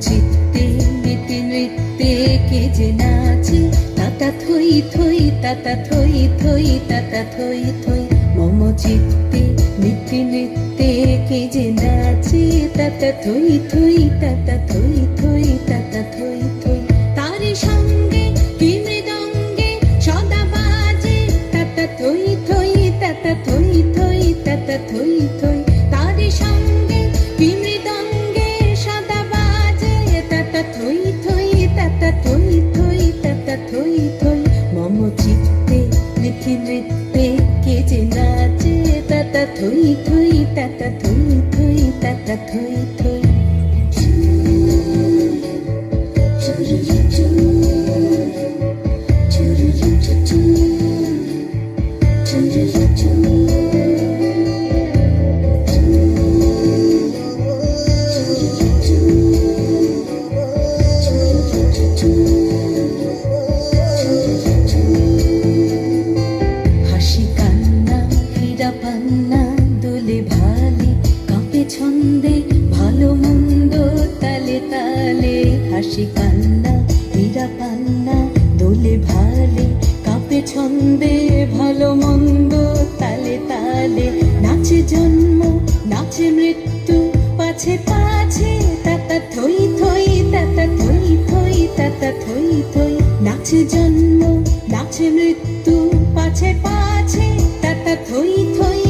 চিত্তে নিতে নৃত্যে কে যে নাচে, তাতা থই থই তাতা থই থই তাতা থই থই। মম চিত্তে নিতে নৃত্যে কে যে নাচে, তাতা থই থই তাতা থই থই তাতা থই থই। তারি সঙ্গে কি মৃদঙ্গে সদা বাজে, তাতা থই থই তাতা থই থই তাতা থই থই। তারি সঙ্গে কি মৃদঙ্গে সদা বাজে, তাতা থই থই তাতা থই থই তাতা থই থই। মম চিত্তে নিথি নৃত্যে কে যে নাচে, তাতা থই থই তাতা থই থই তাতা থই থই। হাসি কান্না হীরা পান্না দোলে ভালে, কাঁপে ছন্দে ভালো মন্দ তালে তালে। হাসি কান্না হীরা পান্না দোলে ভালে, কাঁপে ছন্দে ভালো মন্দ তালে তালে। নাচে জন্ম নাচে মৃত্যু পাছে পাছে, তাতা থই থই তাতা থই থই তাতা থই থই। নাচে জন্ম নাচে মৃত্যু পাছে পাছে, তাতা থই থই